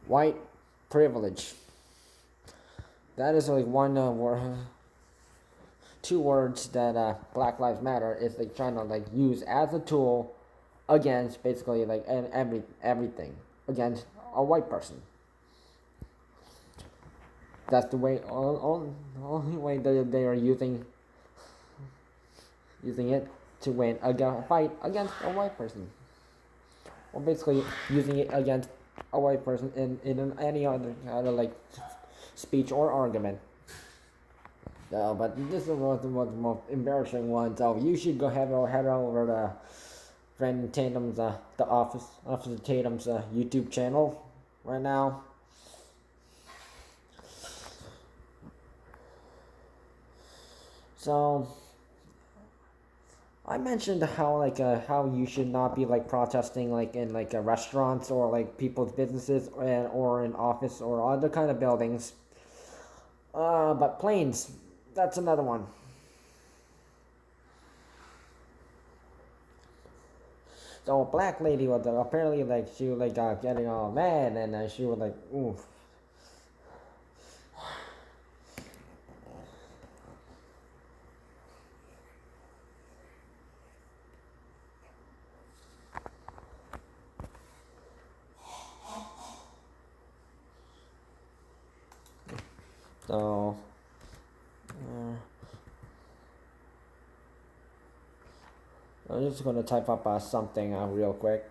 white privilege. That is like one word, two words that Black Lives Matter is like trying to like use as a tool against basically like everything against a white person. That's the way only way they are using it to win a fight against a white person, or basically using it against a white person in any other kind of like speech or argument. But this is one of the most embarrassing one. So you should go head over to friend Tatum's the Officer Tatum's YouTube channel right now. So I mentioned how you should not be like protesting like in like restaurants or like people's businesses or in office or other kind of buildings. But planes, that's another one. So a black lady was apparently like she was like getting all mad and she was like ooh. So I'm just gonna type up something real quick.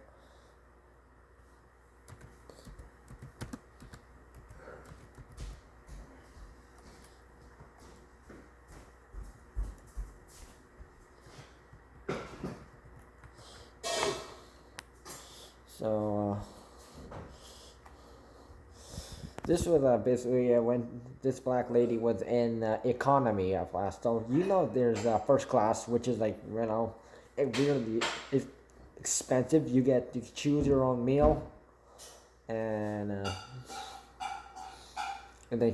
So this was basically when this black lady was in economy class. So there's first class, which is like it really is expensive. You get to choose your own meal, and the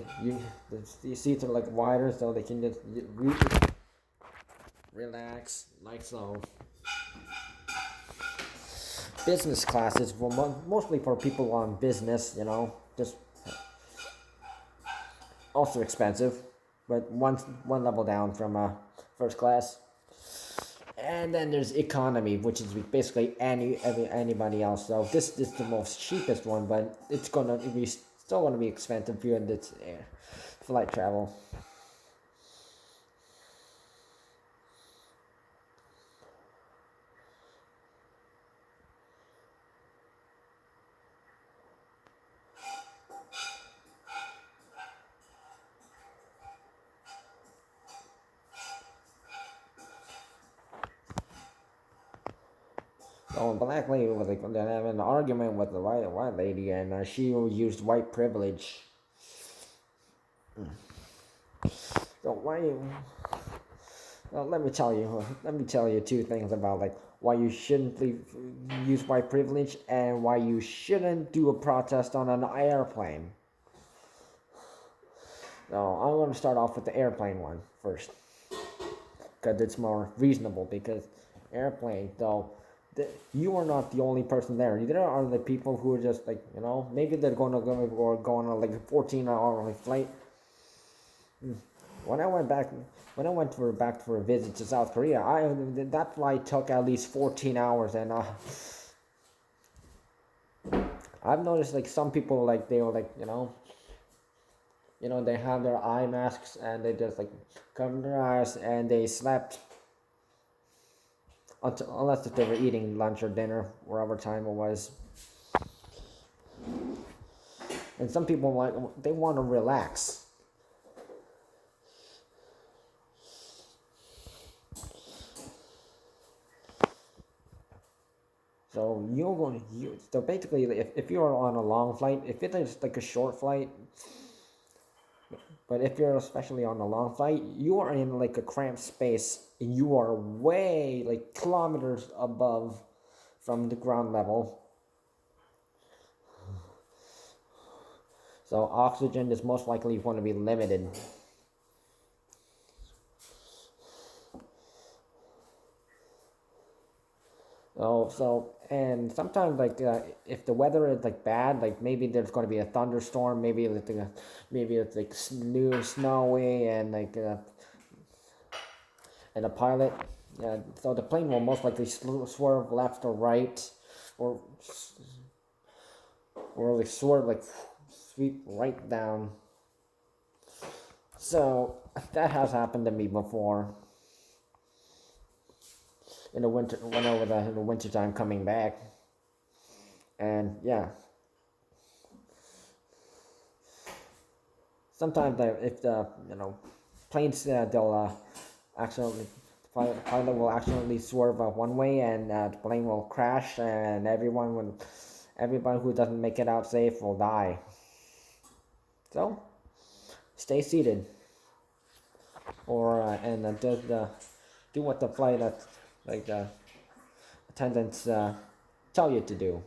seats are like wider, so they can just relax like so. Business class is mostly for people on business, just also expensive, but one level down from first class. And then there's economy, which is basically anybody else. So this is the most cheapest one, but it's gonna be still gonna be expensive if you're in this flight travel. So a black lady was like having an argument with the white lady, and she used white privilege. So why? Well, Let me tell you two things about like why you shouldn't use white privilege and why you shouldn't do a protest on an airplane. So I'm going to start off with the airplane one first, because it's more reasonable. Because airplane, though, you are not the only person there. There are the people who are just like maybe they're going on like a 14-hour flight. When I went back for a visit to South Korea, that flight took at least 14 hours, and I've noticed like some people like they were like they have their eye masks and they just like cover their eyes and they slept unless if they were eating lunch or dinner wherever time it was. And some people they want to relax. So basically if you're on a long flight, if it's like a short flight, but if you're especially on a long flight, you are in like a cramped space and you are way like kilometers above from the ground level. So oxygen is most likely going to be limited. So And sometimes like if the weather is like bad, like maybe there's going to be a thunderstorm, maybe it's like snowy, and a pilot, so the plane will most likely swerve left or right, or like swerve like sweep right down. So that has happened to me before in the winter when I was in the winter time coming back, and yeah. Sometimes if the planes they'll actually pilot will accidentally swerve one way, and the plane will crash, and everyone who doesn't make it out safe will die. So stay seated, or do what the flight like attendants tell you to do,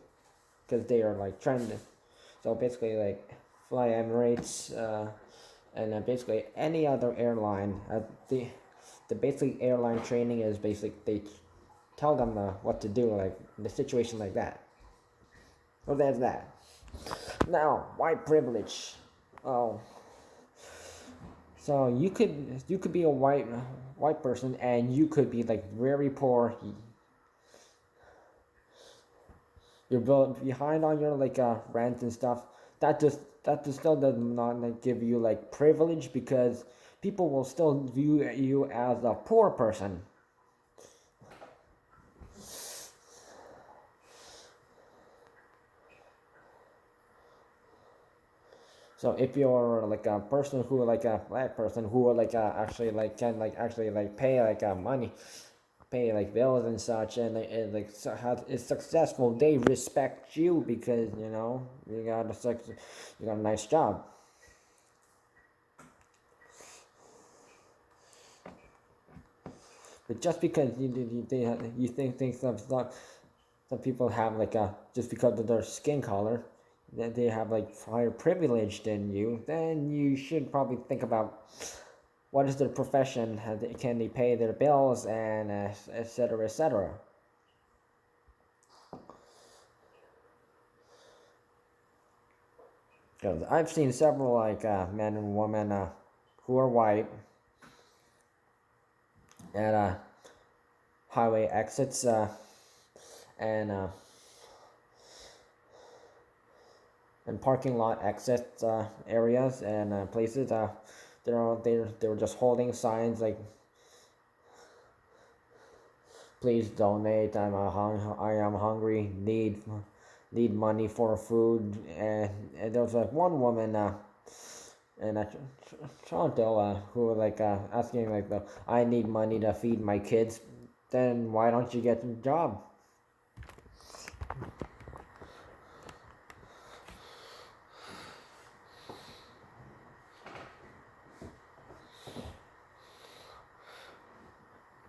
because they are like trying to. So basically, like fly Emirates, and basically any other airline. The basic airline training is basic. They tell them what to do, like in a situation like that. So there's that. Now, white privilege. Oh, so you could be a white person, and you could be like very poor. You're behind on your like rent and stuff. That just still does not like give you like privilege, because people will still view you as a poor person. So if you're like a person who like a black person who like actually like can like actually like pay like money, pay like bills and such, and like is successful, they respect you because you got a nice job. But just because you think some people have like just because of their skin color, that they have like higher privilege than you, then you should probably think about what is their profession, can they pay their bills, and etc. etc. Because I've seen several like men and women who are white at highway exits and uh, and parking lot exit areas and places. They were just holding signs like, "Please donate. I am hungry. Need money for food." And there was like one woman and Toronto who were like asking like, "I need money to feed my kids." Then why don't you get a job?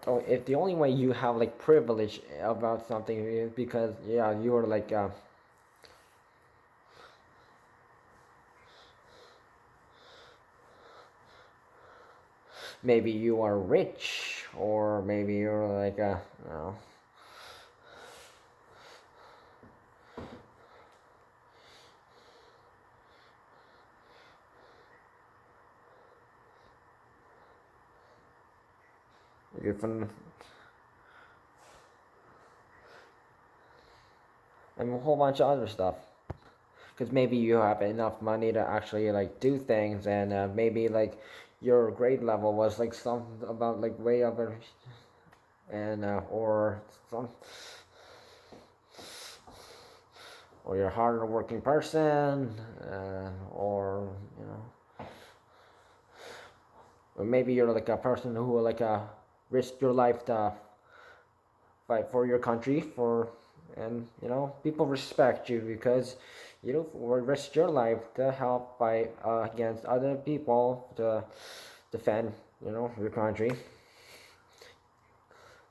Oh, if the only way you have like privilege about something is because you're like maybe you are rich, or maybe you're like you're from and a whole bunch of other stuff. Because maybe you have enough money to actually like do things, and maybe like your grade level was like something about like way over, and or you're a harder working person, or or maybe you're like a person who like risk your life to fight for your country, and people respect you because you risk your life to help fight against other people to defend your country.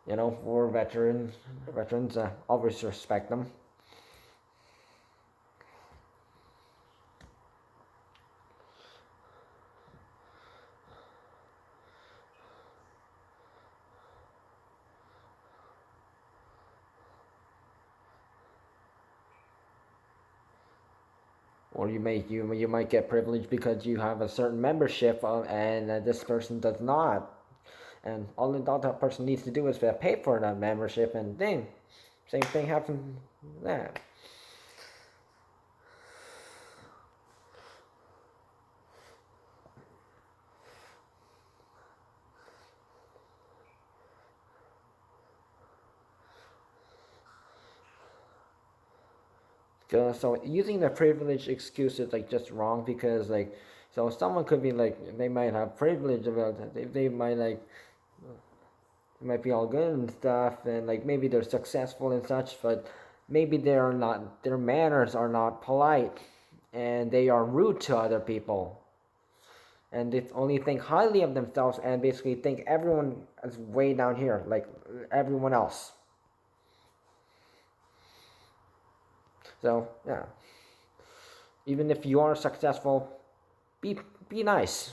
For veterans always respect them. or you might get privilege because you have a certain membership, and this person does not, and all that person needs to do is pay for that membership, and then same thing happens there. So using the privilege excuse is like just wrong, because like, so someone could be like, they might have privilege about it. They might like, it might be all good and stuff, and like maybe they're successful and such, but maybe they're not, their manners are not polite, and they are rude to other people, and they only think highly of themselves, and basically think everyone is way down here, like everyone else. So yeah, even if you are successful, be nice.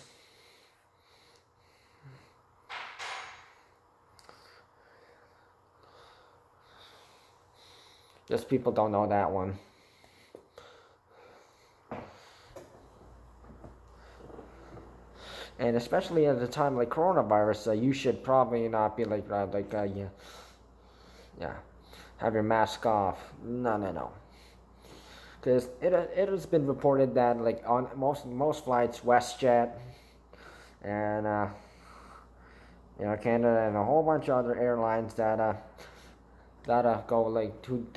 Just people don't know that one. And especially at a time like coronavirus, you should probably not be yeah, have your mask off. No. Because it has been reported that like on most flights, WestJet and Canada and a whole bunch of other airlines that go like to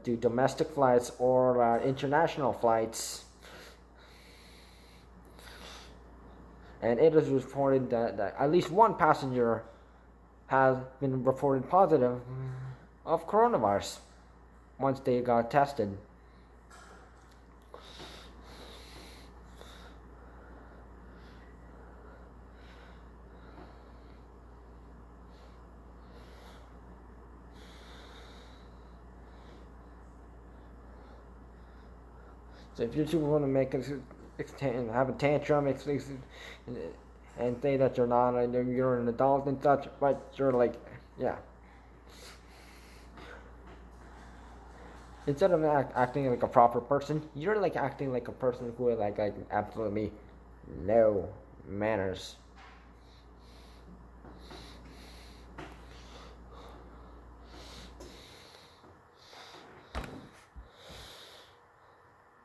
do domestic flights or international flights, and it is reported that at least one passenger has been reported positive of coronavirus once they got tested. So if you two want to have a tantrum, and say that you're not, you're an adult and such, but you're like, yeah. Instead of acting like a proper person, you're like acting like a person who is like absolutely no manners.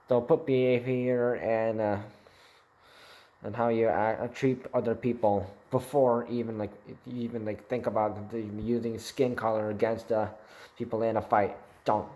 So put behavior and how you treat other people before even think about using skin color against people in a fight. Don't.